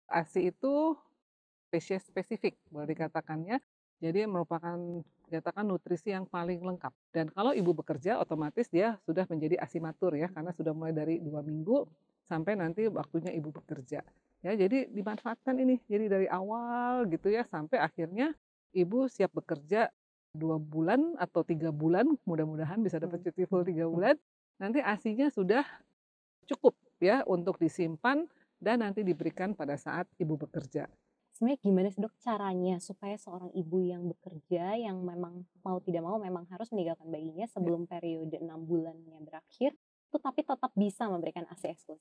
ASI itu spesies spesifik boleh dikatakannya. Jadi merupakan dikatakan nutrisi yang paling lengkap. Dan kalau ibu bekerja otomatis dia sudah menjadi asimatur ya karena sudah mulai dari 2 minggu sampai nanti waktunya ibu bekerja. Ya, jadi dimanfaatkan ini. Jadi dari awal gitu ya sampai akhirnya ibu siap bekerja 2 bulan atau 3 bulan, mudah-mudahan bisa dapat cuti full 3 bulan. Nanti ASINya sudah cukup ya untuk disimpan dan nanti diberikan pada saat ibu bekerja. Sebenarnya gimana sih Dok caranya supaya seorang ibu yang bekerja yang memang mau tidak mau memang harus meninggalkan bayinya Ya. sebelum periode 6 bulannya berakhir, tuh tapi tetap bisa memberikan ASI eksklusif?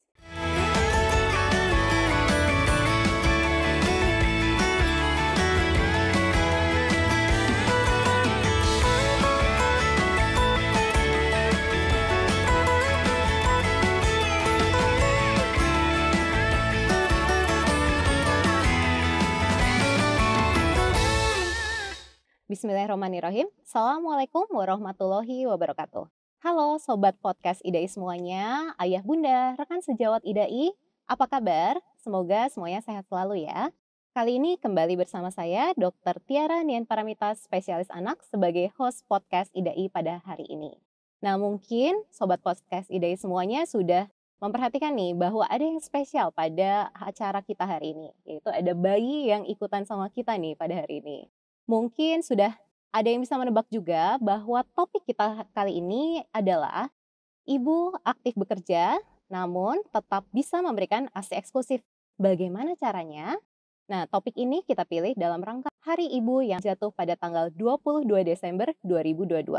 Bismillahirrahmanirrahim. Assalamualaikum warahmatullahi wabarakatuh. Halo Sobat Podcast IDAI semuanya, Ayah Bunda, rekan sejawat IDAI, apa kabar? Semoga semuanya sehat selalu ya. Kali ini kembali bersama saya Dr. Tiara Nian Paramita, spesialis anak sebagai host podcast IDAI pada hari ini. Nah mungkin Sobat Podcast IDAI semuanya sudah memperhatikan nih bahwa ada yang spesial pada acara kita hari ini, yaitu ada bayi yang ikutan sama kita nih pada hari ini. Mungkin sudah ada yang bisa menebak juga bahwa topik kita kali ini adalah ibu aktif bekerja namun tetap bisa memberikan ASI eksklusif. Bagaimana caranya? Nah, topik ini kita pilih dalam rangka Hari Ibu yang jatuh pada tanggal 22 Desember 2022.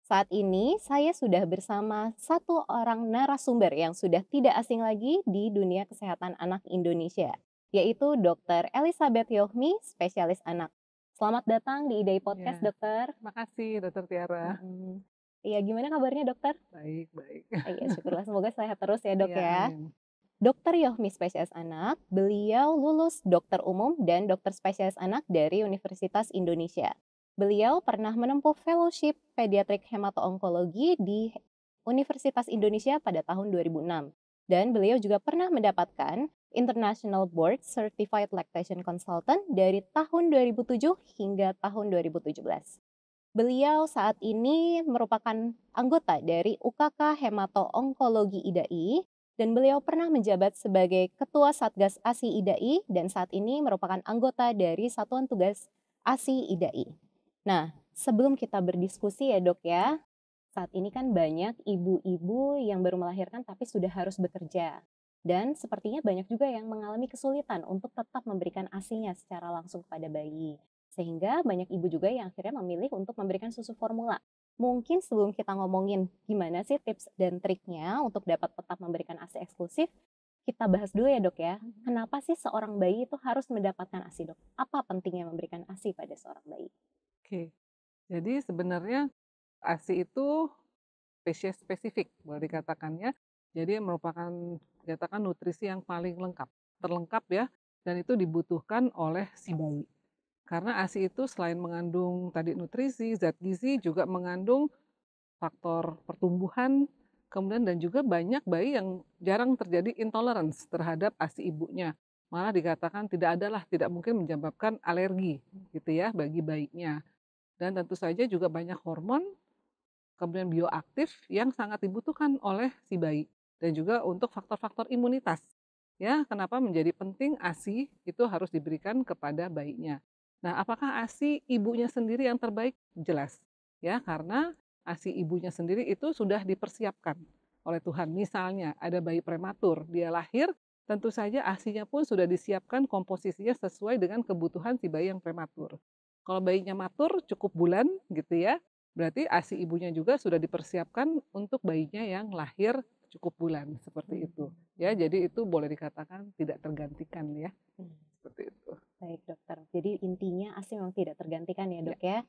Saat ini saya sudah bersama satu orang narasumber yang sudah tidak asing lagi di dunia kesehatan anak Indonesia, yaitu Dr. Elizabeth Yohmi, spesialis anak. Selamat datang di IDAI Podcast, Ya, Dokter. makasih Dokter Tiara. Iya, gimana kabarnya, Dokter? Baik, baik. Iya, syukurlah. Semoga sehat terus ya, Dok Iya, ya. amin. Dr. Yohmi, spesialis anak, beliau lulus dokter umum dan dokter spesialis anak dari Universitas Indonesia. Beliau pernah menempuh fellowship pediatric hemato-onkologi di Universitas Indonesia pada tahun 2006. Dan beliau juga pernah mendapatkan International Board Certified Lactation Consultant dari tahun 2007 hingga tahun 2017. Beliau saat ini merupakan anggota dari UKK Hemato-Onkologi IDAI dan beliau pernah menjabat sebagai Ketua Satgas ASI IDAI dan saat ini merupakan anggota dari Satuan Tugas ASI IDAI. Nah, sebelum kita berdiskusi ya Dok ya, saat ini kan banyak ibu-ibu yang baru melahirkan tapi sudah harus bekerja. Dan sepertinya banyak juga yang mengalami kesulitan untuk tetap memberikan ASI-nya secara langsung kepada bayi. Sehingga banyak ibu juga yang akhirnya memilih untuk memberikan susu formula. Mungkin sebelum kita ngomongin gimana sih tips dan triknya untuk dapat tetap memberikan ASI eksklusif, kita bahas dulu ya Dok ya. Kenapa sih seorang bayi itu harus mendapatkan ASI Dok? Apa pentingnya memberikan ASI pada seorang bayi? Oke, jadi sebenarnya ASI itu spesies spesifik boleh dikatakannya. Jadi merupakan dikatakan nutrisi yang paling lengkap, terlengkap ya, dan itu dibutuhkan oleh si bayi. Karena ASI itu selain mengandung tadi nutrisi, zat gizi juga mengandung faktor pertumbuhan, kemudian dan juga banyak bayi yang jarang terjadi intolerance terhadap ASI ibunya. Malah dikatakan tidak mungkin menyebabkan alergi gitu ya bagi bayinya. Dan tentu saja juga banyak hormon, kemudian bioaktif yang sangat dibutuhkan oleh si bayi. Dan juga untuk faktor-faktor imunitas. Ya, kenapa menjadi penting ASI itu harus diberikan kepada bayinya. Nah, apakah ASI ibunya sendiri yang terbaik? Jelas. Ya, karena ASI ibunya sendiri itu sudah dipersiapkan oleh Tuhan. Misalnya ada bayi prematur, dia lahir, tentu saja ASI-nya pun sudah disiapkan komposisinya sesuai dengan kebutuhan si bayi yang prematur. Kalau bayinya matur cukup bulan gitu ya, berarti ASI ibunya juga sudah dipersiapkan untuk bayinya yang lahir cukup bulan seperti itu. Ya, jadi itu boleh dikatakan tidak tergantikan ya. Seperti itu. Baik dokter, jadi intinya ASI memang tidak tergantikan ya Ya. dok ya.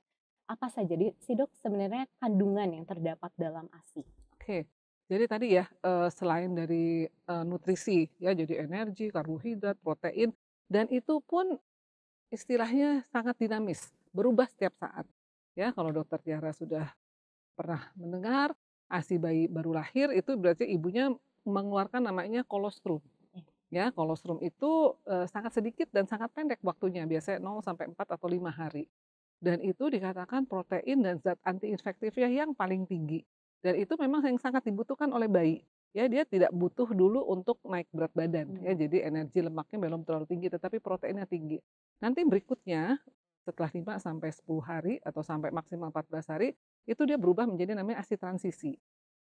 Apa saja sih dok sebenarnya kandungan yang terdapat dalam ASI? Oke. Jadi tadi ya selain dari nutrisi ya, jadi energi, karbohidrat, protein, dan itu pun istilahnya sangat dinamis, berubah setiap saat. Ya, kalau dokter Tiara sudah pernah mendengar ASI bayi baru lahir itu berarti ibunya mengeluarkan namanya kolostrum. Ya, kolostrum itu, sangat sedikit dan sangat pendek waktunya, biasanya 0 sampai 4 atau 5 hari. Dan itu dikatakan protein dan zat antiinfektifnya yang paling tinggi. Dan itu memang yang sangat dibutuhkan oleh bayi. Ya, dia tidak butuh dulu untuk naik berat badan, ya, jadi energi lemaknya belum terlalu tinggi, tetapi proteinnya tinggi. Nanti berikutnya, setelah 5 sampai 10 hari atau sampai maksimal 14 hari, itu dia berubah menjadi namanya ASI transisi.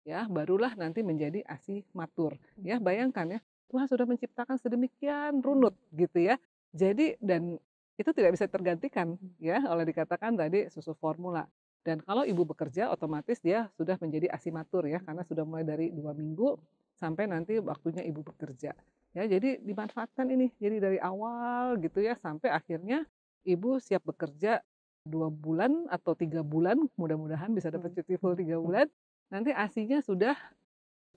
Ya, barulah nanti menjadi ASI matur. Ya, bayangkan ya, Tuhan sudah menciptakan sedemikian runut gitu ya. Jadi dan itu tidak bisa tergantikan ya oleh dikatakan tadi susu formula. Dan kalau ibu bekerja otomatis dia sudah menjadi ASI matur ya karena sudah mulai dari 2 minggu sampai nanti waktunya ibu bekerja. Ya, jadi dimanfaatkan ini. Jadi dari awal gitu ya sampai akhirnya ibu siap bekerja 2 bulan atau 3 bulan, mudah-mudahan bisa dapat cuti full 3 bulan. Nanti ASINya sudah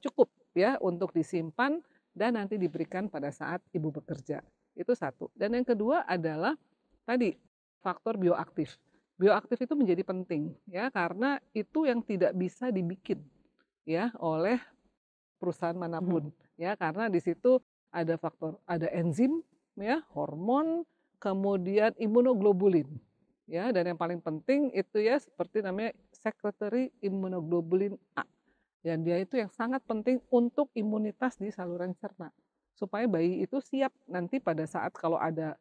cukup ya untuk disimpan dan nanti diberikan pada saat ibu bekerja. Itu satu. Dan yang kedua adalah tadi faktor bioaktif. Bioaktif itu menjadi penting ya karena itu yang tidak bisa dibikin ya oleh perusahaan manapun ya karena di situ ada faktor ada enzim ya, hormon, kemudian imunoglobulin. Ya, dan yang paling penting itu ya seperti namanya secretory immunoglobulin A. Dan dia itu yang sangat penting untuk imunitas di saluran cerna. Supaya bayi itu siap nanti pada saat kalau ada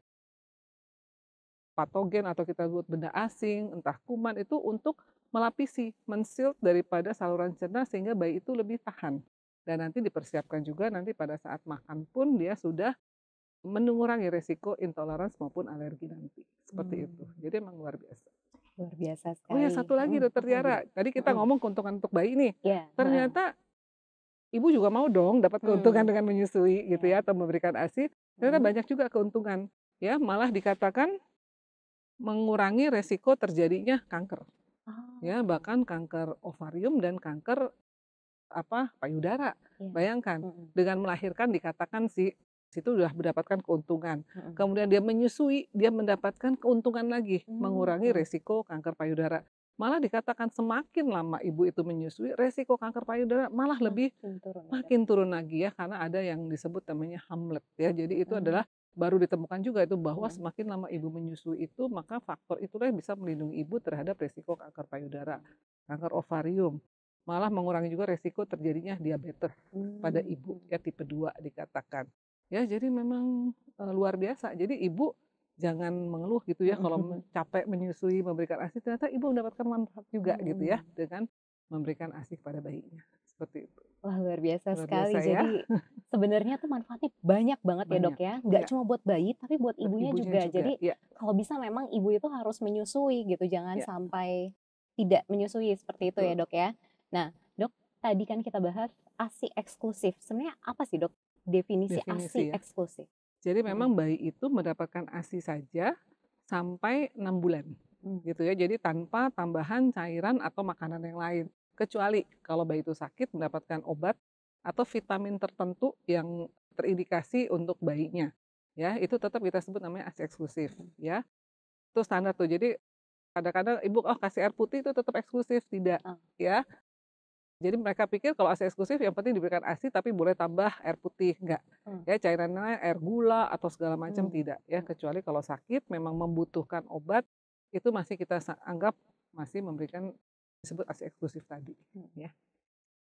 patogen atau kita sebut benda asing, entah kuman itu untuk melapisi, men-shield daripada saluran cerna sehingga bayi itu lebih tahan. Dan nanti dipersiapkan juga nanti pada saat makan pun dia sudah mengurangi resiko intoleransi maupun alergi nanti. Seperti itu. Jadi emang luar biasa. Luar biasa Oh ya, sekali. satu lagi Dokter Apa lagi, Tiara, Dok? tadi kita ngomong keuntungan untuk bayi nih. Iya, Ternyata ibu juga mau dong dapat keuntungan dengan menyusui gitu ya Iya. atau memberikan ASI. Ternyata banyak juga keuntungan. Ya, malah dikatakan mengurangi resiko terjadinya kanker. Ya, Oh, bahkan kanker ovarium dan kanker payudara. iya. Bayangkan dengan melahirkan dikatakan si situ sudah mendapatkan keuntungan. Kemudian dia menyusui, dia mendapatkan keuntungan lagi, mengurangi resiko kanker payudara. Malah dikatakan semakin lama ibu itu menyusui, resiko kanker payudara malah lebih turun ya, Dok? makin turun lagi ya karena ada yang disebut namanya Hamlet ya. Jadi itu adalah baru ditemukan juga itu bahwa semakin lama ibu menyusui itu maka faktor itulah yang bisa melindungi ibu terhadap resiko kanker payudara, kanker ovarium. Malah mengurangi juga resiko terjadinya diabetes pada ibu ya tipe 2 dikatakan. Ya jadi memang luar biasa. Jadi ibu jangan mengeluh gitu ya kalau capek menyusui memberikan ASI ternyata ibu mendapatkan manfaat juga gitu ya dengan memberikan ASI pada bayinya. Seperti itu. Wah, luar biasa Luar sekali. biasa ya. Jadi sebenarnya tuh manfaatnya banyak banget ya, Dok, Banyak. ya. Nggak Ya, cuma buat bayi, tapi buat buat ibunya ibunya juga. juga. Jadi Ya, kalau bisa memang ibu itu harus menyusui gitu, jangan ya, sampai tidak menyusui seperti itu ya, betul. Dok, ya. Nah, Dok, tadi kan kita bahas ASI eksklusif. Sebenarnya apa sih, Dok, definisi ASI Definisi ya. eksklusif? Jadi memang bayi itu mendapatkan ASI saja sampai 6 bulan. Gitu ya. Jadi tanpa tambahan cairan atau makanan yang lain. Kecuali kalau bayi itu sakit mendapatkan obat atau vitamin tertentu yang terindikasi untuk bayinya. Ya, itu tetap kita sebut namanya ASI eksklusif ya. Itu standar tuh. Jadi kadang-kadang ibu kasih air putih itu tetap eksklusif, tidak Oh, ya. Jadi mereka pikir kalau ASI eksklusif yang penting diberikan ASI tapi boleh tambah air putih, enggak. Ya cairannya air gula atau segala macam tidak ya, kecuali kalau sakit memang membutuhkan obat itu masih kita anggap masih memberikan disebut ASI eksklusif tadi ya.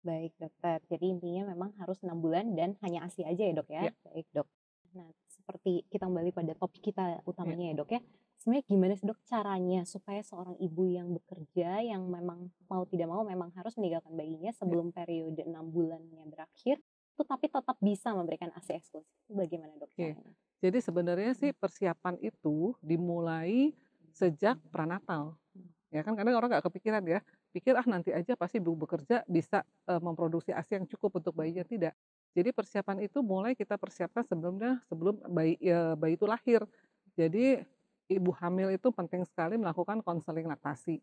baik, dokter. Jadi intinya memang harus 6 bulan dan hanya ASI aja ya, Dok, ya? Ya, Baik, Dok. Nah, seperti kita kembali pada topik kita ya. utamanya ya, Dok, ya. Sebenarnya gimana sih, Dok, caranya supaya seorang ibu yang bekerja, yang memang mau tidak mau memang harus meninggalkan bayinya Ya. sebelum periode 6 bulannya berakhir, tapi tetap bisa memberikan ASI eksklusif. Itu bagaimana, Dok, Oke. caranya? Jadi sebenarnya sih persiapan itu dimulai sejak pranatal. Ya kan kadang orang nggak kepikiran ya, pikir nanti aja pasti ibu bekerja bisa memproduksi ASI yang cukup untuk bayinya, tidak. Jadi persiapan itu mulai kita persiapkan sebelum bayi itu lahir. Jadi ibu hamil itu penting sekali melakukan konseling laktasi.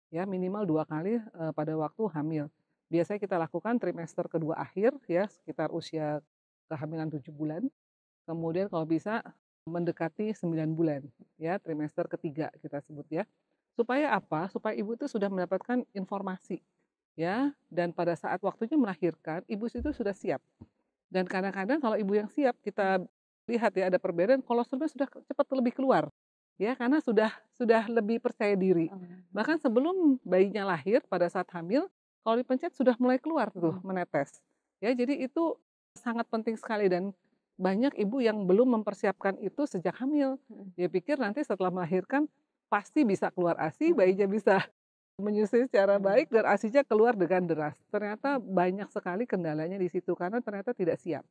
Ya minimal 2 kali pada waktu hamil. Biasanya kita lakukan trimester kedua akhir ya sekitar usia kehamilan 7 bulan. Kemudian kalau bisa mendekati 9 bulan ya trimester ketiga kita sebut ya. Supaya apa? Supaya ibu itu sudah mendapatkan informasi, ya, dan pada saat waktunya melahirkan, ibu itu sudah siap. Dan kadang-kadang kalau ibu yang siap kita lihat ya ada perbedaan kolostrumnya sudah cepat lebih keluar. Ya, karena sudah lebih percaya diri. Oh. Bahkan sebelum bayinya lahir pada saat hamil, kalau dipencet sudah mulai keluar tuh Mhm. menetes. Ya, jadi itu sangat penting sekali dan banyak ibu yang belum mempersiapkan itu sejak hamil. Mhm. Dia pikir nanti setelah melahirkan pasti bisa keluar ASI, Mhm. bayinya bisa menyusui secara Mhm. baik dan ASINya keluar dengan deras. Ternyata banyak sekali kendalanya di situ karena ternyata tidak siap.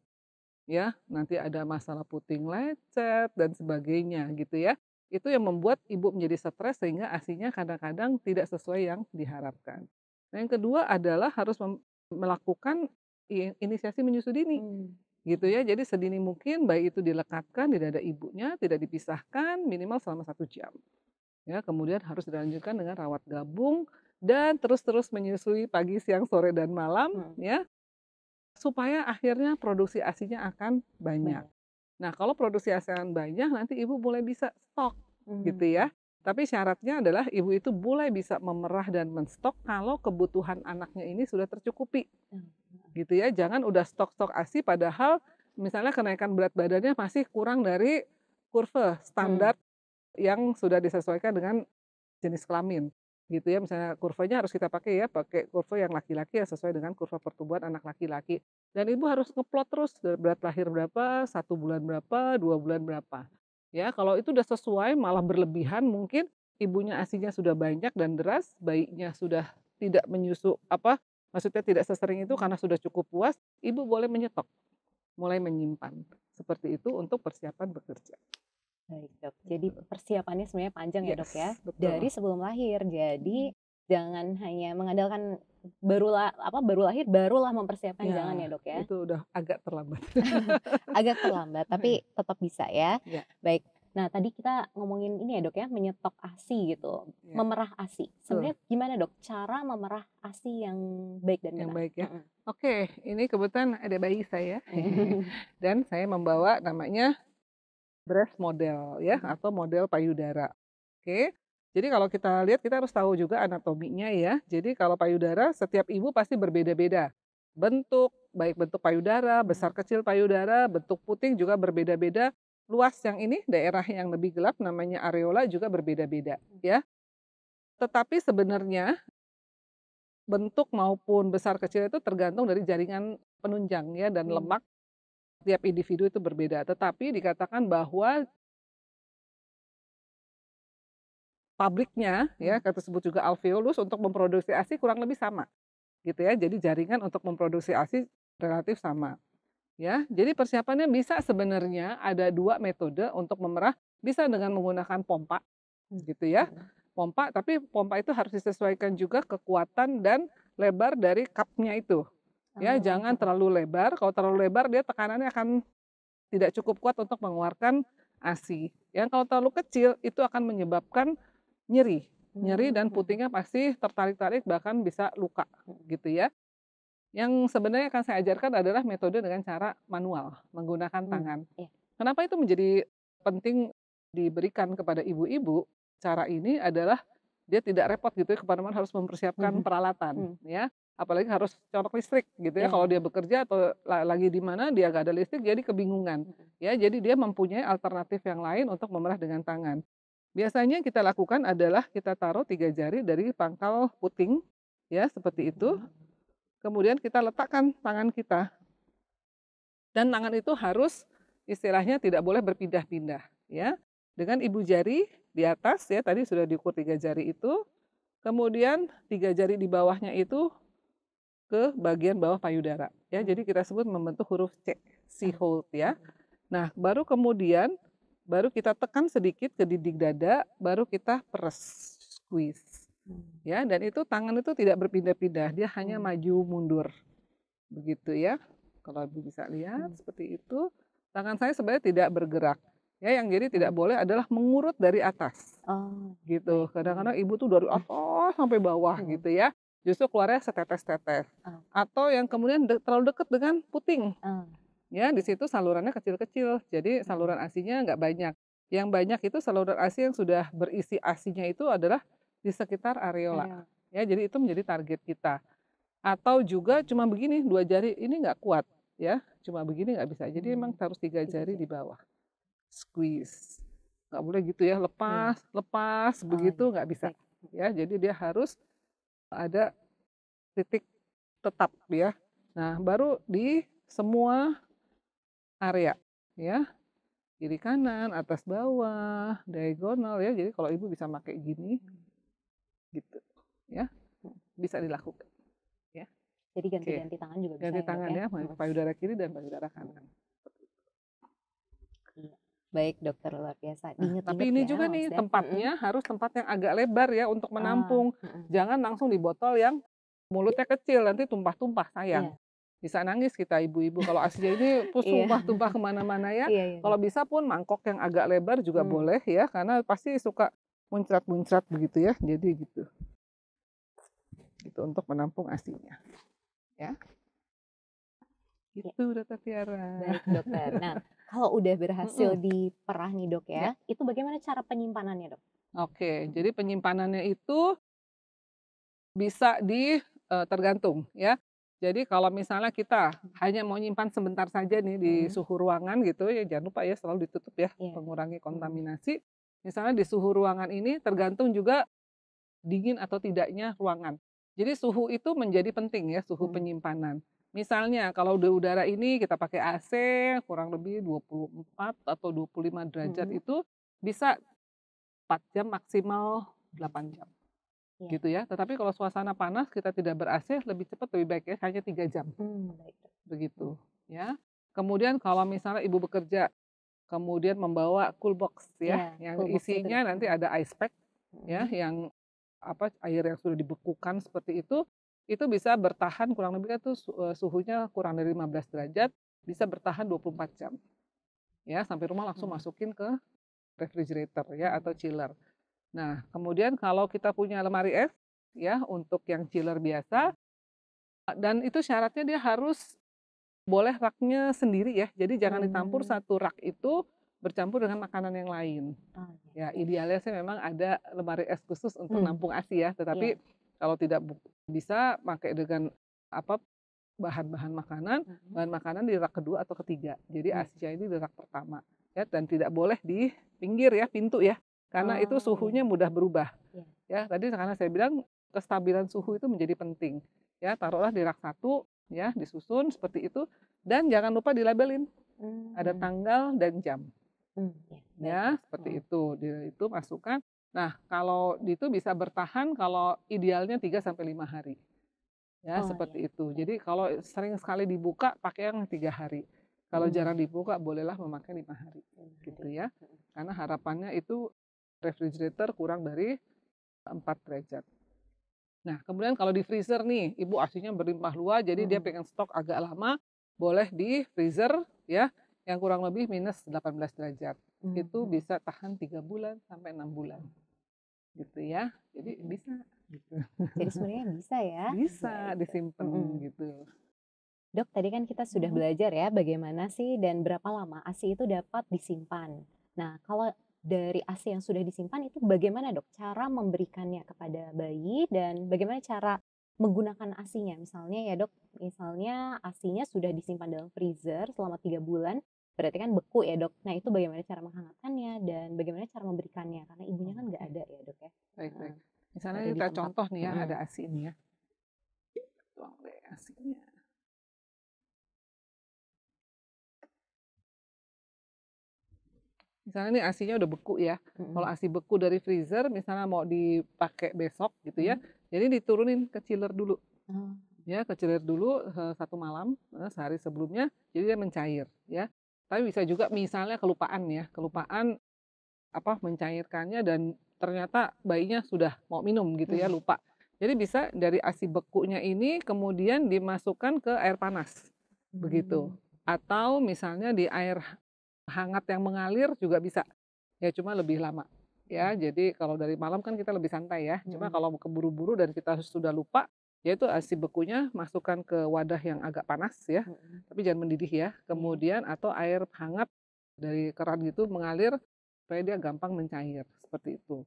Ya, nanti ada masalah puting lecet dan sebagainya gitu ya. Itu yang membuat ibu menjadi stres sehingga ASINya kadang-kadang tidak sesuai yang diharapkan. Nah, yang kedua adalah harus melakukan inisiasi menyusui dini Mmm. gitu ya. Jadi sedini mungkin bayi itu dilekatkan di dada ibunya, tidak dipisahkan minimal selama 1 jam. Ya, kemudian harus dilanjutkan dengan rawat gabung dan terus-terus menyusui pagi, siang, sore, dan malam Mhm. ya, supaya akhirnya produksi ASINya akan banyak. Banyak. Nah, kalau produksi ASEAN banyak, nanti ibu mulai bisa stok, gitu Mmm. ya. Tapi syaratnya adalah ibu itu mulai bisa memerah dan menstok kalau kebutuhan anaknya ini sudah tercukupi, Mmm. gitu ya. Jangan udah stok-stok ASI padahal misalnya kenaikan berat badannya masih kurang dari kurva Mmm. standar yang sudah disesuaikan dengan jenis kelamin, gitu ya. Misalnya kurvanya harus kita pakai ya, pakai kurva yang laki-laki yang sesuai dengan kurva pertumbuhan anak laki-laki. Dan ibu harus ngeplot terus berat lahir berapa, 1 bulan berapa, 2 bulan berapa. Ya, kalau itu udah sesuai malah berlebihan mungkin ibunya ASINya sudah banyak dan deras, bayinya sudah tidak menyusu maksudnya tidak sesering itu karena sudah cukup puas, ibu boleh menyetok, mulai menyimpan. Seperti itu untuk persiapan bekerja. Baik, Dok. Jadi Gitu. persiapannya sebenarnya panjang ya, Dok, ya? Yes, betul. Dari sebelum lahir. Jadi Mhm. jangan hanya mengandalkan baru lahir barulah mempersiapkan, jangan ya, Ya, Dok, ya? itu udah agak terlambat. Agak terlambat, tapi tetap bisa ya. Ya, Baik. Nah, tadi kita ngomongin ini ya, Dok, ya, menyetok ASI gitu, ya, memerah ASI. betul, Sebenarnya gimana, Dok, cara memerah ASI yang baik dan yang benar? baik ya. Mhm. Oke, ini kebetulan ada bayi saya Mhm. dan saya membawa namanya breast model ya Mhm. atau model payudara. Oke. Jadi kalau kita lihat kita harus tahu juga anatominya ya. Jadi kalau payudara setiap ibu pasti berbeda-beda. Bentuk, baik bentuk payudara, besar Mmm. kecil payudara, bentuk puting juga berbeda-beda. Luas yang ini daerah yang lebih gelap namanya areola juga berbeda-beda ya. Tetapi sebenarnya bentuk maupun besar kecil itu tergantung dari jaringan penunjang ya dan Mmm. lemak tiap individu itu berbeda. Tetapi dikatakan bahwa pabriknya ya, Mmm. kita sebut juga alveolus untuk memproduksi ASI kurang lebih sama gitu ya. Jadi jaringan untuk memproduksi ASI relatif sama ya. Jadi persiapannya bisa sebenarnya ada 2 metode untuk memerah, bisa dengan menggunakan pompa Mmm. gitu ya. Mhm. Pompa, tapi pompa itu harus disesuaikan juga kekuatan dan lebar dari cup-nya itu. Ya, Oh, jangan mhm. terlalu lebar, kalau terlalu lebar dia tekanannya akan tidak cukup kuat untuk mengeluarkan ASI. Yang kalau terlalu kecil itu akan menyebabkan nyeri. Nyeri Mmm. dan Mhm. putingnya pasti tertarik-tarik bahkan bisa luka Mhm. gitu ya. Yang sebenarnya akan saya ajarkan adalah metode dengan cara manual, menggunakan Mmm. tangan. Iya. Kenapa itu menjadi penting diberikan kepada ibu-ibu? Cara ini adalah dia tidak repot gitu ya, kemana-mana harus mempersiapkan Mhm. peralatan Mmm. ya. Apalagi harus colok listrik gitu ya, kalau dia Iya. bekerja atau lagi di mana dia nggak ada listrik jadi kebingungan. Mhm. Ya, jadi dia mempunyai alternatif yang lain untuk memerah dengan tangan. Biasanya kita lakukan adalah kita taruh 3 jari dari pangkal puting ya, seperti itu. Mhm. Kemudian kita letakkan tangan kita dan tangan itu harus istilahnya tidak boleh berpindah-pindah ya. Dengan ibu jari di atas ya, tadi sudah diukur 3 jari itu, kemudian 3 jari di bawahnya itu ke bagian bawah payudara ya. Mmm. Jadi kita sebut membentuk huruf C, C Ah. hold ya. Mhm. Nah, baru kemudian baru kita tekan sedikit ke dinding dada, baru kita peres, squeeze. Mmm. Ya, dan itu tangan itu tidak berpindah-pindah, dia hanya Mmm. maju mundur. Begitu ya. Kalau Ibu bisa lihat Mmm. seperti itu, tangan saya sebenarnya tidak bergerak. Ya, yang jadi tidak Mmm. boleh adalah mengurut dari atas. Oh, Gitu. baik. Kadang-kadang Mhm. ibu tuh dari atas sampai bawah Mhm. gitu ya. Justru keluarnya setetes-tetes. Oh. Atau yang kemudian terlalu dekat dengan puting. Oh. Ya, di situ salurannya kecil-kecil. Jadi Mhm. saluran ASINya nggak banyak. Yang banyak itu saluran ASI yang sudah berisi ASINya itu adalah di sekitar areola. Areola. Ya, jadi itu menjadi target kita. Atau juga cuma begini, 2 jari ini nggak kuat. ya, cuma begini nggak bisa. Jadi emang harus 3 3 jari jari. di bawah, squeeze. Nggak boleh gitu ya, Iya. lepas, Oh, begitu iya. nggak bisa. Baik. Ya, jadi dia harus ada titik tetap ya. Nah, baru di semua area ya, kiri kanan, atas bawah, diagonal ya. Jadi kalau ibu bisa pakai gini gitu ya, bisa dilakukan ya. Jadi Oke, ganti-ganti tangan juga bisa ganti ya, Dok, tangan ya? ya, payudara kiri dan payudara kanan. Iya. Baik, Dokter, luar biasa. Nah, Diinget-inget tapi ini ya, juga nih maksudnya. tempatnya harus tempat yang agak lebar ya untuk Ah, menampung. Jangan langsung di botol yang mulutnya kecil, nanti tumpah-tumpah, sayang. iya. Bisa nangis kita ibu-ibu kalau ASInya ini Iya. tumpah-tumpah kemana-mana ya. Iya iya, Kalau Dok. bisa pun mangkok yang agak lebar juga boleh ya, karena pasti suka muncrat-muncrat begitu ya. Jadi gitu. Gitu untuk menampung ASInya. Ya. Iya. Gitu Dokter Tiara. Baik, Dokter. Nah, kalau udah berhasil Mhm. diperah nih, Dok, Ya. ya, itu bagaimana cara penyimpanannya, Dok? Oke, jadi penyimpanannya itu bisa tergantung ya. Jadi kalau misalnya kita hanya mau nyimpan sebentar saja nih di suhu ruangan gitu ya, jangan lupa ya selalu ditutup ya, Iya. mengurangi kontaminasi. Misalnya di suhu ruangan ini tergantung juga dingin atau tidaknya ruangan. Jadi suhu itu menjadi penting ya, suhu penyimpanan. Misalnya kalau di udara ini kita pakai AC kurang lebih 24 atau 25 derajat itu bisa 4 jam maksimal 8 jam. Iya. Gitu ya. Tetapi kalau suasana panas kita tidak ber-AC lebih cepat lebih baik ya, hanya 3 jam. Baik, Dok. Begitu ya. Kemudian kalau misalnya ibu bekerja, kemudian membawa cool box ya, Iya, yang cool box itu, isinya Dok. nanti ada ice pack ya, yang air yang sudah dibekukan seperti itu bisa bertahan kurang lebih kan tuh suhunya kurang dari 15 derajat, bisa bertahan 24 jam. Ya, sampai rumah langsung masukin ke refrigerator ya atau chiller. Nah, kemudian kalau kita punya lemari es ya untuk yang chiller biasa dan itu syaratnya dia harus boleh raknya sendiri ya. Jadi jangan ditampur satu rak itu bercampur dengan makanan yang lain. Oh, Ya, iya. idealnya sih memang ada lemari es khusus untuk nampung ASI ya, tetapi Iya. kalau tidak bisa pakai dengan apa bahan-bahan makanan, bahan makanan di rak kedua atau ketiga. Jadi ASI-nya ini di rak pertama ya dan tidak boleh di pinggir ya, pintu ya. Karena itu Oh, suhunya iya. mudah berubah. Iya. Ya, tadi karena saya bilang kestabilan suhu itu menjadi penting. Ya, taruhlah di rak 1 ya, disusun seperti itu dan jangan lupa dilabelin. Ada tanggal dan jam. Iya, Ya, baik, Dok. seperti itu. Itu masukkan. Nah, kalau itu bisa bertahan kalau idealnya 3 sampai 5 hari. Ya, Oh, seperti iya. itu. Jadi kalau sering sekali dibuka pakai yang 3 hari. Kalau jarang dibuka bolehlah memakai 5 hari. 5 Gitu hari. ya. Karena harapannya itu refrigerator kurang dari 4 derajat. Nah, kemudian kalau di freezer nih, ibu ASINya berlimpah ruah, jadi dia pengen stok agak lama, boleh di freezer ya, yang kurang lebih minus 18 derajat. Itu bisa tahan 3 bulan sampai 6 bulan. Gitu ya. Jadi bisa gitu. Jadi sebenarnya bisa ya? Bisa Baik, Dok. disimpan gitu. Dok, tadi kan kita sudah belajar ya bagaimana sih dan berapa lama ASI itu dapat disimpan. Nah, kalau dari ASI yang sudah disimpan itu bagaimana, Dok, cara memberikannya kepada bayi dan bagaimana cara menggunakan ASINya? Misalnya ya, Dok, misalnya ASINya sudah disimpan dalam freezer selama 3 bulan, berarti kan beku ya, Dok. Nah, itu bagaimana cara menghangatkannya dan bagaimana cara memberikannya? Karena ibunya kan nggak ada ya, Dok ya. Baik, baik. Misalnya Ada di kita tempat. contoh nih ya, ada ASI ini ya. Tuang deh ASINya. Misalnya nih ASINya udah beku ya. Kalau ASI beku dari freezer, misalnya mau dipakai besok gitu ya, jadi diturunin ke chiller dulu. Ya, ke chiller dulu 1 malam, sehari sebelumnya, jadi dia mencair ya. Tapi bisa juga misalnya kelupaan ya, kelupaan mencairkannya dan ternyata bayinya sudah mau minum gitu ya, lupa. Jadi bisa dari ASI bekunya ini kemudian dimasukkan ke air panas, begitu. Atau misalnya di air hangat yang mengalir juga bisa, ya cuma lebih lama. Ya, jadi kalau dari malam kan kita lebih santai ya, cuma kalau keburu-buru dan kita sudah lupa, ya itu ASI bekunya masukkan ke wadah yang agak panas ya, tapi jangan mendidih ya. Kemudian atau air hangat dari keran gitu mengalir supaya dia gampang mencair, seperti itu.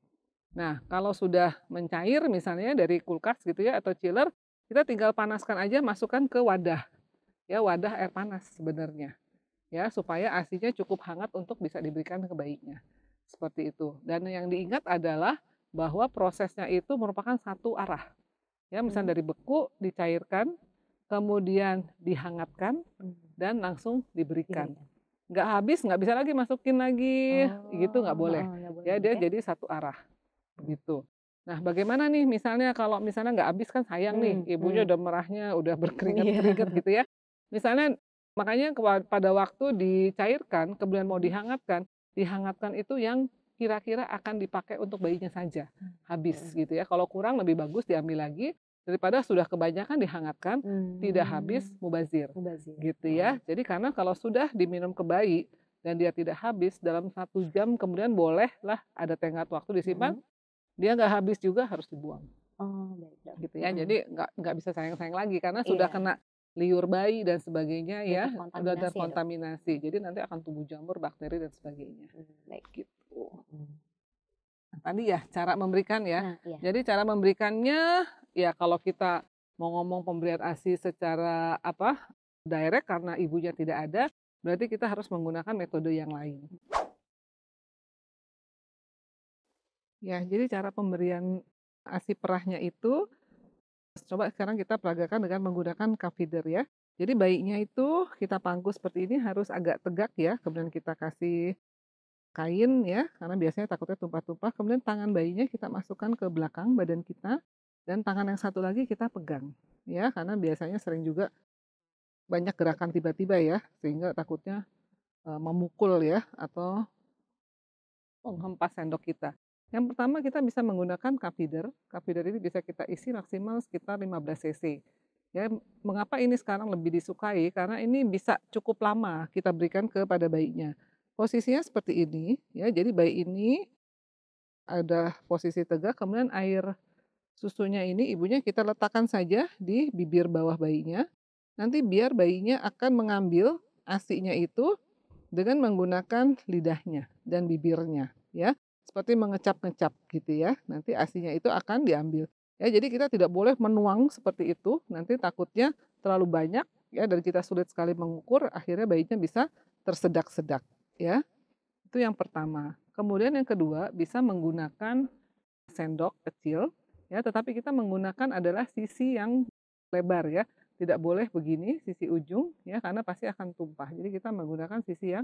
Nah, kalau sudah mencair misalnya dari kulkas gitu ya atau chiller, kita tinggal panaskan aja masukkan ke wadah. ya wadah air panas sebenarnya, ya supaya ASI-nya cukup hangat untuk bisa diberikan ke bayinya, seperti itu. Dan yang diingat adalah bahwa prosesnya itu merupakan satu arah, ya misalnya dari beku dicairkan, kemudian dihangatkan, dan langsung diberikan. Diberikan. Nggak habis, nggak bisa lagi masukin lagi, gitu nggak boleh. Nggak boleh Ya dia ya? jadi satu arah, gitu. Nah bagaimana nih misalnya kalau misalnya nggak habis kan sayang nih, ibunya udah merahnya, udah berkeringat-keringat Iya. gitu ya. Misalnya makanya pada waktu dicairkan, kemudian mau dihangatkan itu yang kira-kira akan dipakai untuk bayinya saja, habis gitu ya. Kalau kurang lebih bagus diambil lagi, daripada sudah kebanyakan dihangatkan, tidak habis, mubazir. Mubazir. Gitu ya. Jadi karena kalau sudah diminum ke bayi dan dia tidak habis dalam 1 jam kemudian bolehlah ada tenggat waktu disimpan, dia nggak habis juga harus dibuang. Baik Dok. Gitu ya. Jadi nggak bisa sayang-sayang lagi karena sudah Iya, kena liur bayi dan sebagainya udah ya, udah terkontaminasi ya Dok? terkontaminasi. Jadi nanti akan tumbuh jamur, bakteri dan sebagainya. Baik. Gitu. Nah, tadi ya cara memberikan ya. Nah, iya. Jadi cara memberikannya ya kalau kita mau ngomong pemberian ASI secara direct karena ibunya tidak ada, berarti kita harus menggunakan metode yang lain. Ya, jadi cara pemberian ASI perahnya itu coba sekarang kita peragakan dengan menggunakan cup feeder ya. Jadi bayinya itu kita pangku seperti ini harus agak tegak ya, kemudian kita kasih kain ya, karena biasanya takutnya tumpah-tumpah, kemudian tangan bayinya kita masukkan ke belakang badan kita, dan tangan yang satu lagi kita pegang, ya, karena biasanya sering juga banyak gerakan tiba-tiba ya, sehingga takutnya memukul ya, atau menghempas sendok kita. Yang pertama kita bisa menggunakan cup feeder ini bisa kita isi maksimal sekitar 15 cc. Ya, mengapa ini sekarang lebih disukai? Karena ini bisa cukup lama kita berikan kepada bayinya. Posisinya seperti ini, ya. Jadi bayi ini ada posisi tegak, kemudian air susunya ini ibunya kita letakkan saja di bibir bawah bayinya. Nanti biar bayinya akan mengambil ASI-nya itu dengan menggunakan lidahnya dan bibirnya, ya. Seperti mengecap-ngecap gitu ya. Nanti ASI-nya itu akan diambil. Ya, jadi kita tidak boleh menuang seperti itu, nanti takutnya terlalu banyak ya dan kita sulit sekali mengukur, akhirnya bayinya bisa tersedak-sedak, ya. Itu yang pertama. Kemudian yang kedua, bisa menggunakan sendok kecil, ya, tetapi kita menggunakan adalah sisi yang lebar ya. Tidak boleh begini sisi ujung ya, karena pasti akan tumpah. Jadi kita menggunakan sisi yang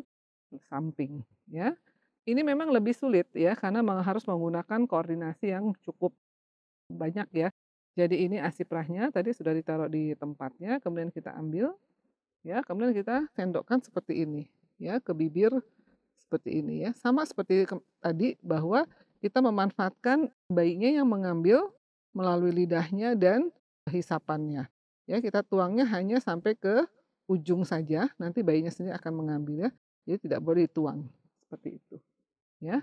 samping ya. Ini memang lebih sulit ya, karena harus menggunakan koordinasi yang cukup banyak ya. Jadi ini ASI perahnya tadi sudah ditaruh di tempatnya, kemudian kita ambil ya, kemudian kita sendokkan seperti ini ya, ke bibir seperti ini ya. Sama seperti tadi bahwa kita memanfaatkan bayinya yang mengambil melalui lidahnya dan hisapannya. Ya, kita tuangnya hanya sampai ke ujung saja, nanti bayinya sendiri akan mengambil ya. Jadi tidak boleh dituang seperti itu. Ya.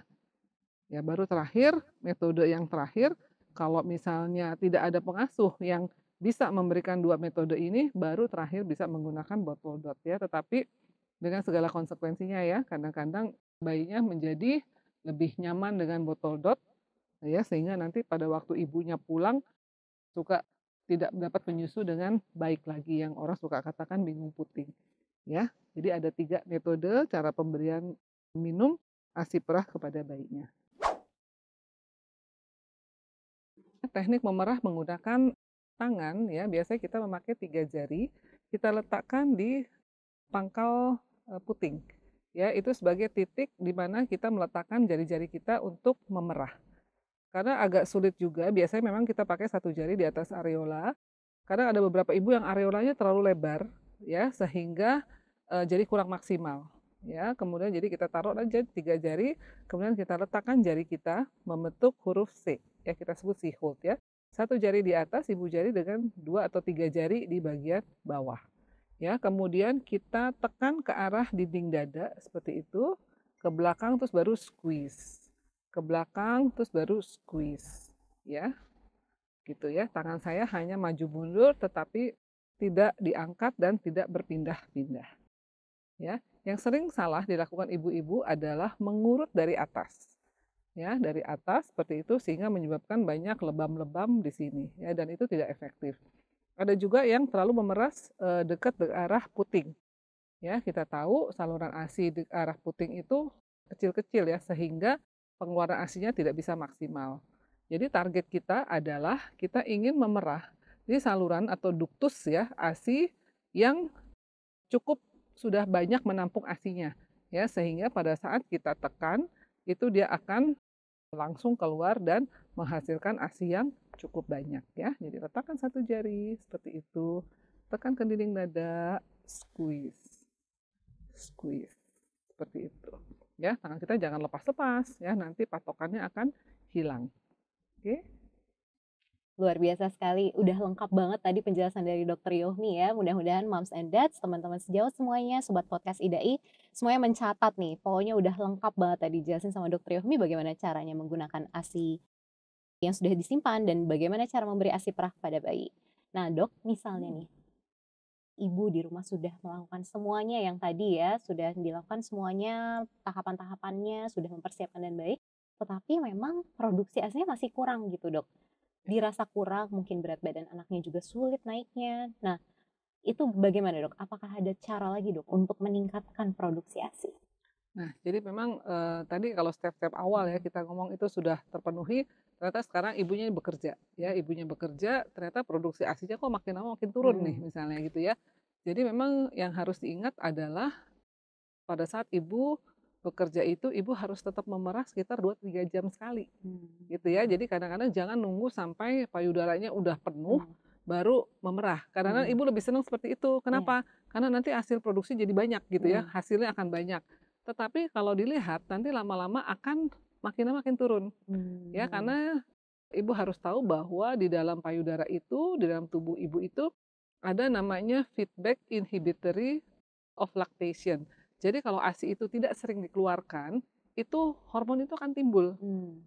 Ya, baru terakhir, metode yang terakhir, kalau misalnya tidak ada pengasuh yang bisa memberikan dua metode ini, baru terakhir bisa menggunakan botol dot ya, tetapi dengan segala konsekuensinya ya, kadang-kadang bayinya menjadi lebih nyaman dengan botol dot ya, sehingga nanti pada waktu ibunya pulang suka tidak dapat menyusu dengan baik lagi, yang orang suka katakan bingung puting ya. Jadi ada 3 metode cara pemberian minum ASI perah kepada bayinya. Teknik memerah menggunakan tangan ya, biasanya kita memakai 3 jari, kita letakkan di pangkal puting. Ya, itu sebagai titik di mana kita meletakkan jari-jari kita untuk memerah. Karena agak sulit juga, biasanya memang kita pakai 1 jari di atas areola. Kadang ada beberapa ibu yang areolanya terlalu lebar ya, sehingga jadi kurang maksimal. Ya, kemudian jadi kita taruh aja 3 jari, kemudian kita letakkan jari kita membentuk huruf C. Ya, kita sebut C hold ya. 1 jari di atas, ibu jari dengan 2 atau 3 jari di bagian bawah. Ya, kemudian kita tekan ke arah dinding dada seperti itu, ke belakang terus baru squeeze. Ke belakang terus baru squeeze, ya. Gitu ya. Tangan saya hanya maju mundur tetapi tidak diangkat dan tidak berpindah-pindah. Ya, yang sering salah dilakukan ibu-ibu adalah mengurut dari atas. Ya, dari atas seperti itu sehingga menyebabkan banyak lebam-lebam di sini ya, dan itu tidak efektif. Ada juga yang terlalu memeras, dekat ke arah puting, ya. Kita tahu saluran ASI di arah puting itu kecil-kecil ya, sehingga pengeluaran ASINya tidak bisa maksimal. Jadi target kita adalah kita ingin memerah di saluran atau duktus ya, ASI yang cukup sudah banyak menampung ASINya, ya. Sehingga pada saat kita tekan, itu dia akan langsung keluar dan menghasilkan ASI yang cukup banyak ya. Jadi letakkan satu jari seperti itu, tekan ke dinding dada, squeeze, squeeze, seperti itu. Ya, tangan kita jangan lepas-lepas ya, nanti patokannya akan hilang. Oke? Luar biasa sekali, udah lengkap banget tadi penjelasan dari Dokter Yohmi ya. Mudah-mudahan moms and dads, teman-teman sejawat semuanya, sobat podcast IDAI, semuanya mencatat nih. Pokoknya udah lengkap banget tadi dijelasin sama Dokter Yohmi bagaimana caranya menggunakan ASI yang sudah disimpan dan bagaimana cara memberi ASI perah kepada bayi. Nah dok, misalnya nih, ibu di rumah sudah melakukan semuanya yang tadi ya, sudah dilakukan semuanya, tahapan-tahapannya, sudah mempersiapkan dan baik, tetapi memang produksi ASINya masih kurang gitu dok. Dirasa kurang, mungkin berat badan anaknya juga sulit naiknya. Nah, itu bagaimana dok? Apakah ada cara lagi dok untuk meningkatkan produksi ASI? Nah, jadi memang tadi kalau step-step awal ya kita ngomong itu sudah terpenuhi, ternyata sekarang ibunya bekerja, ya ibunya bekerja, ternyata produksi ASINya kok makin lama makin turun nih misalnya gitu ya. Jadi memang yang harus diingat adalah pada saat ibu bekerja itu, ibu harus tetap memerah sekitar 2-3 jam sekali, gitu ya. Jadi kadang-kadang jangan nunggu sampai payudaranya udah penuh, baru memerah. Kadang-kadang ibu lebih senang seperti itu. Iya. Kenapa? Karena nanti hasil produksi jadi banyak gitu ya, hasilnya akan banyak. Tetapi kalau dilihat nanti lama-lama akan makin lama makin turun, ya karena ibu harus tahu bahwa di dalam payudara itu, di dalam tubuh ibu itu ada namanya feedback inhibitory of lactation. Jadi kalau ASI itu tidak sering dikeluarkan, itu hormon itu akan timbul,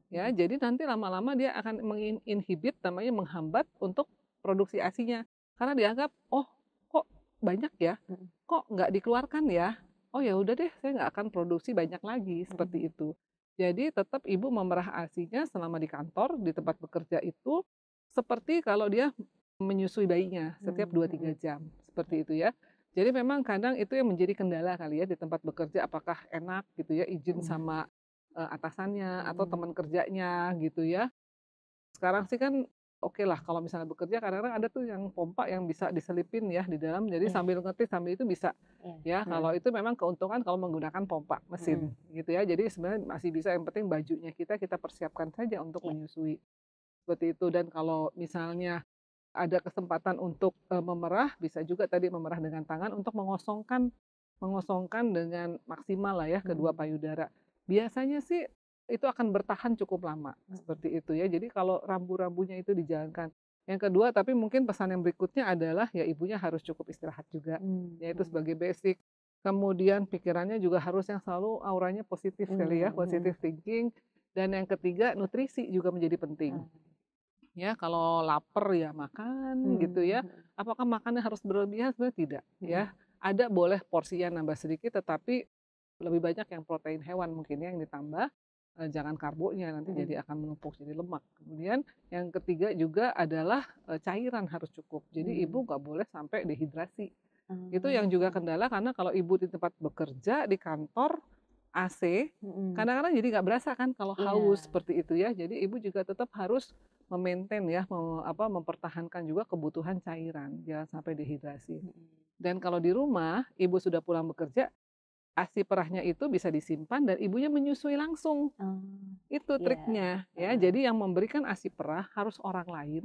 ya. Jadi nanti lama-lama dia akan menginhibit, namanya menghambat untuk produksi ASINya. Karena dianggap, "Oh, kok banyak ya? Kok nggak dikeluarkan ya? Oh ya udah deh, saya nggak akan produksi banyak lagi," seperti itu. Jadi tetap ibu memerah ASINya selama di kantor, di tempat bekerja itu, seperti kalau dia menyusui bayinya setiap 2-3 jam, seperti itu ya. Jadi memang kadang itu yang menjadi kendala kali ya di tempat bekerja, apakah enak gitu ya izin sama, atasannya atau teman kerjanya gitu ya. Sekarang sih kan oke lah kalau misalnya bekerja kadang-kadang ada tuh yang pompa yang bisa diselipin ya di dalam, jadi Iya. sambil ngetis sambil itu bisa. Iya. Ya kalau itu memang keuntungan kalau menggunakan pompa mesin gitu ya. Jadi sebenarnya masih bisa, yang penting bajunya kita persiapkan saja untuk Iya. menyusui, seperti itu. Dan kalau misalnya ada kesempatan untuk, memerah, bisa juga tadi memerah dengan tangan untuk mengosongkan mengosongkan dengan maksimal lah ya kedua payudara. Biasanya sih itu akan bertahan cukup lama, seperti itu ya. Jadi kalau rambu-rambunya itu dijalankan. Yang kedua, tapi mungkin pesan yang berikutnya adalah ya ibunya harus cukup istirahat juga, ya itu sebagai basic. Kemudian pikirannya juga harus yang selalu auranya positif kali ya, positive thinking. Dan yang ketiga, nutrisi juga menjadi penting. Ya, kalau lapar ya makan gitu ya. Apakah makannya harus berlebihan? Sebenarnya tidak ya. Ada boleh porsinya nambah sedikit, tetapi lebih banyak yang protein hewan mungkin ya yang ditambah, jangan karbonya nanti jadi akan menumpuk jadi lemak. Kemudian yang ketiga juga adalah, cairan harus cukup. Jadi ibu nggak boleh sampai dehidrasi. Itu yang juga kendala karena kalau ibu di tempat bekerja, di kantor, AC, kadang-kadang jadi nggak berasa kan kalau haus Iya. seperti itu ya. Jadi ibu juga tetap harus ya, mempertahankan juga kebutuhan cairan, jangan sampai dehidrasi. Dan kalau di rumah, ibu sudah pulang bekerja, ASI perahnya itu bisa disimpan dan ibunya menyusui langsung. Oh, Itu iya. triknya ya. Jadi yang memberikan ASI perah harus orang lain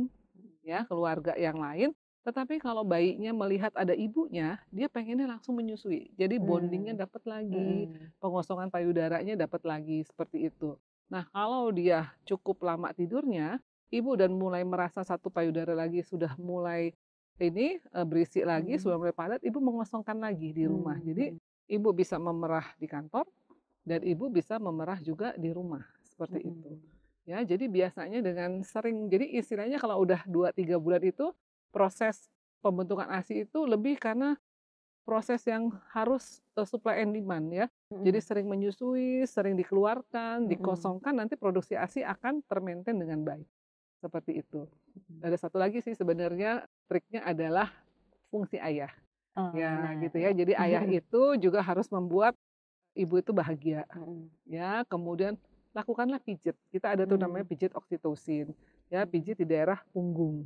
ya, keluarga yang lain. Tetapi kalau bayinya melihat ada ibunya, dia pengennya langsung menyusui. Jadi bondingnya dapat lagi, pengosongan payudaranya dapat lagi, seperti itu. Nah, kalau dia cukup lama tidurnya, ibu dan mulai merasa satu payudara lagi sudah mulai ini berisi lagi, sudah mulai padat, ibu mengosongkan lagi di rumah. Jadi ibu bisa memerah di kantor dan ibu bisa memerah juga di rumah, seperti itu. Ya, jadi biasanya dengan sering, jadi istilahnya kalau udah 2-3 bulan itu proses pembentukan ASI itu lebih karena proses yang harus, supply and demand ya. Jadi sering menyusui, sering dikeluarkan, dikosongkan, nanti produksi ASI akan ter-maintain dengan baik, seperti itu. Ada satu lagi sih sebenarnya triknya adalah fungsi ayah. Oh, Ya nah gitu ya. ya, jadi ayah itu juga harus membuat ibu itu bahagia. Mhm. Ya, kemudian lakukanlah pijit. Kita ada tuh namanya pijit oksitosin. Ya, pijit di daerah punggung.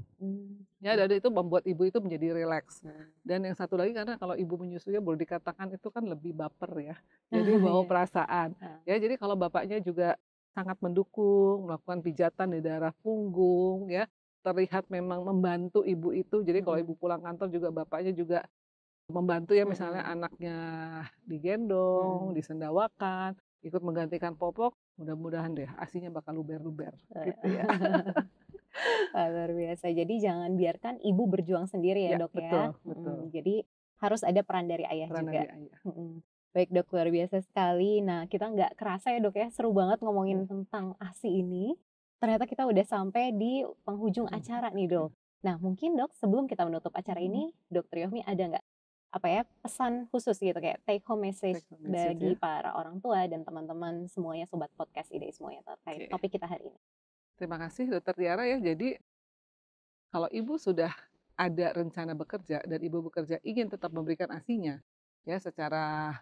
Ya, dan itu membuat ibu itu menjadi rileks. Dan yang satu lagi karena kalau ibu menyusui boleh dikatakan itu kan lebih baper ya. Jadi bawa Iya. perasaan. Ya, jadi kalau bapaknya juga sangat mendukung, melakukan pijatan di daerah punggung ya, terlihat memang membantu ibu itu. Jadi kalau ibu pulang kantor juga bapaknya juga membantu ya, misalnya anaknya digendong, disendawakan, ikut menggantikan popok, mudah-mudahan deh ASINya bakal luber-luber gitu ya. Wah, luar biasa. Jadi jangan biarkan ibu berjuang sendiri ya, Ya, Dok ya. betul, betul. Jadi harus ada peran dari ayah Peran juga. dari ayah. Baik, Dok, luar biasa sekali. Nah, kita nggak kerasa ya, Dok ya, seru banget ngomongin Hmm. tentang ASI ini. Ternyata kita udah sampai di penghujung acara nih, Dok. Nah, mungkin Dok, sebelum kita menutup acara ini, Dokter Yohmi ada nggak apa ya pesan khusus gitu kayak take home message Take home message bagi ya. para orang tua dan teman-teman semuanya sobat podcast IDEI semuanya terkait Oke. topik kita hari ini. Terima kasih Dokter Tiara ya. Jadi kalau ibu sudah ada rencana bekerja dan ibu bekerja ingin tetap memberikan ASINya ya secara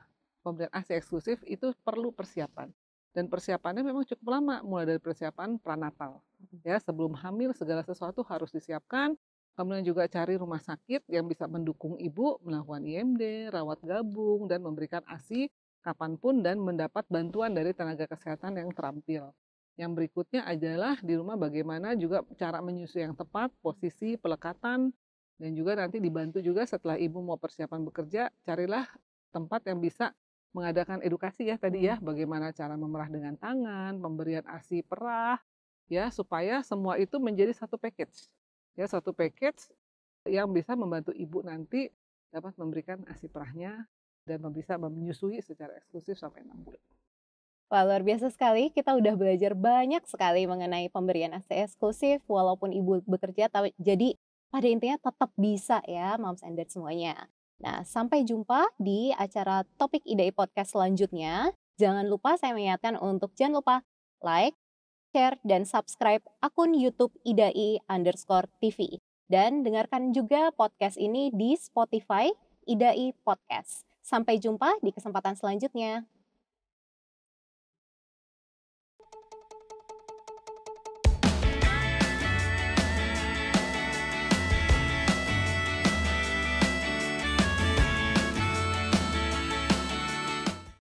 pemberian ASI eksklusif itu perlu persiapan. Dan persiapannya memang cukup lama, mulai dari persiapan pranatal. Ya, sebelum hamil segala sesuatu harus disiapkan. Kemudian juga cari rumah sakit yang bisa mendukung ibu melakukan IMD, rawat gabung, dan memberikan ASI kapanpun dan mendapat bantuan dari tenaga kesehatan yang terampil. Yang berikutnya adalah di rumah bagaimana juga cara menyusui yang tepat, posisi, pelekatan, dan juga nanti dibantu juga setelah ibu mau persiapan bekerja, carilah tempat yang bisa mengadakan edukasi ya tadi ya, bagaimana cara memerah dengan tangan, pemberian ASI perah, ya supaya semua itu menjadi satu package. Ya, satu package yang bisa membantu ibu nanti dapat memberikan ASI perahnya dan bisa menyusui secara eksklusif sampai 6 bulan. Wah, luar biasa sekali. Kita udah belajar banyak sekali mengenai pemberian ASI eksklusif walaupun ibu bekerja. Jadi pada intinya tetap bisa ya moms and dad semuanya. Nah, sampai jumpa di acara topik IDEI podcast selanjutnya. Jangan lupa saya mengingatkan untuk jangan lupa like, share, dan subscribe akun YouTube IDAI_TV. Dan dengarkan juga podcast ini di Spotify IDAI Podcast. Sampai jumpa di kesempatan selanjutnya.